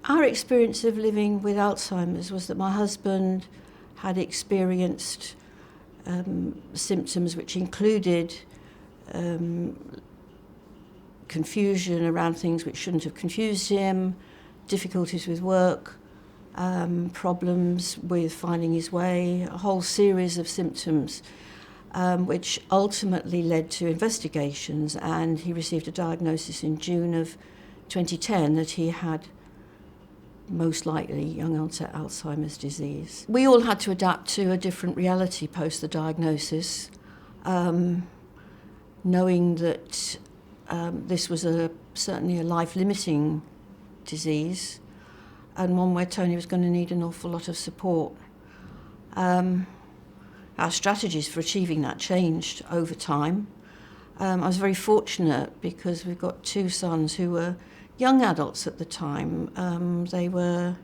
Our experience of living with Alzheimer's was that my husband had experienced symptoms which included confusion around things which shouldn't have confused him, difficulties with work, problems with finding his way, a whole series of symptoms which ultimately led to investigations, and he received a diagnosis in June of 2010 that he had most likely young onset Alzheimer's disease. We all had to adapt to a different reality post the diagnosis, knowing that this was certainly a life-limiting disease, and one where Tony was going to need an awful lot of support. Our strategies for achieving that changed over time. I was very fortunate because we've got two sons who were young adults at the time. They were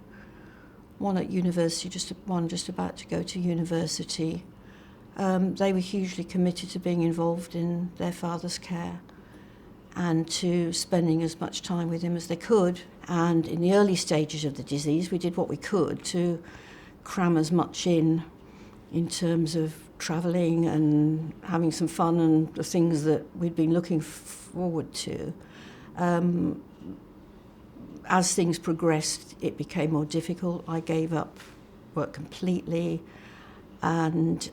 one at university, one just about to go to university. They were hugely committed to being involved in their father's care and to spending as much time with him as they could. And in the early stages of the disease, we did what we could to cram as much in terms of travelling and having some fun and the things that we'd been looking forward to. As things progressed, it became more difficult. I gave up work completely, and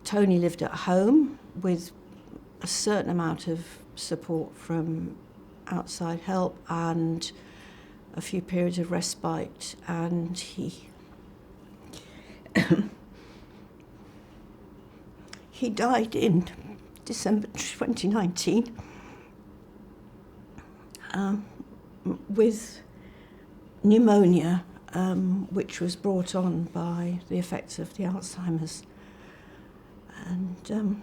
Tony lived at home with a certain amount of support from outside help and a few periods of respite, and he he died in December 2019 with pneumonia, which was brought on by the effects of the Alzheimer's. And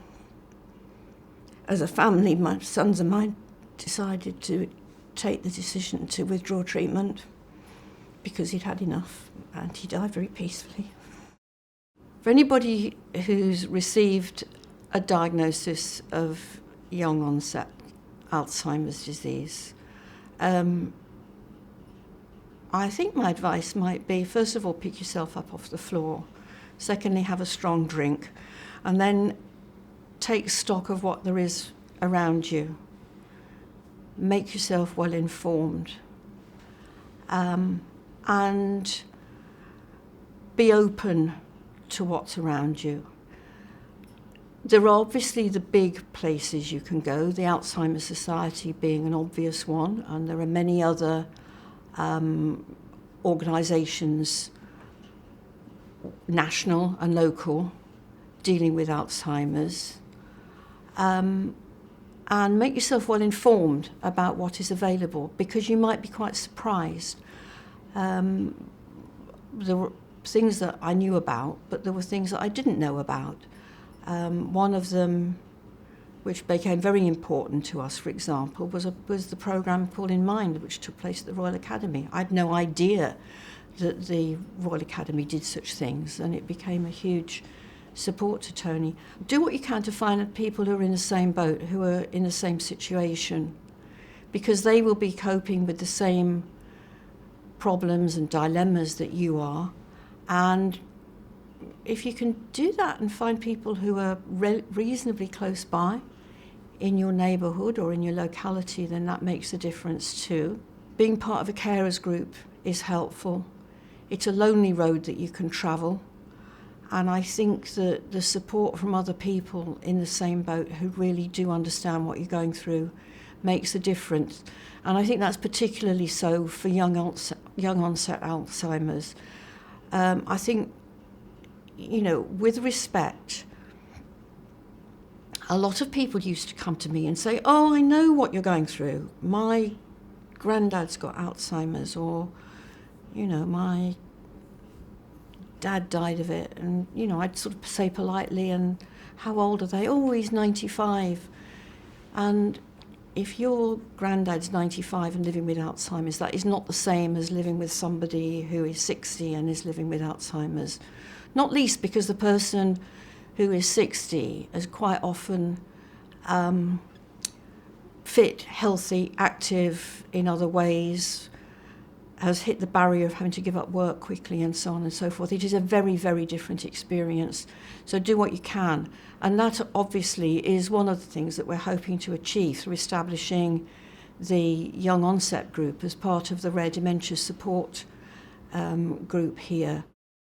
as a family, my sons and I decided to take the decision to withdraw treatment because he'd had enough, and he died very peacefully. For anybody who's received a diagnosis of young onset Alzheimer's disease, I think my advice might be, first of all, pick yourself up off the floor. Secondly, have a strong drink. And then take stock of what there is around you. Make yourself well informed. And be open to what's around you. There are obviously the big places you can go, the Alzheimer's Society being an obvious one, and there are many other organisations, national and local, dealing with Alzheimer's. And make yourself well informed about what is available, because you might be quite surprised. There were things that I knew about, but there were things that I didn't know about. One of them, which became very important to us, for example, was the programme called In Mind, which took place at the Royal Academy. I had no idea that the Royal Academy did such things, and it became a huge support to Tony. Do what you can to find people who are in the same boat, who are in the same situation, because they will be coping with the same problems and dilemmas that you are. And if you can do that and find people who are reasonably close by in your neighbourhood or in your locality, then that makes a difference too. Being part of a carers group is helpful. It's a lonely road that you can travel. And I think that the support from other people in the same boat who really do understand what you're going through makes a difference. And I think that's particularly so for young onset Alzheimer's. I think, with respect, a lot of people used to come to me and say, "Oh, I know what you're going through. My granddad's got Alzheimer's," or, my dad died of it. And, I'd sort of say politely, "And how old are they?" "Oh, he's 95. And if your granddad's 95 and living with Alzheimer's, that is not the same as living with somebody who is 60 and is living with Alzheimer's. Not least because the person who is 60 is quite often fit, healthy, active in other ways, has hit the barrier of having to give up work quickly and so on and so forth. It is a very, very different experience. So do what you can. And that obviously is one of the things that we're hoping to achieve through establishing the young onset group as part of the rare dementia support group here.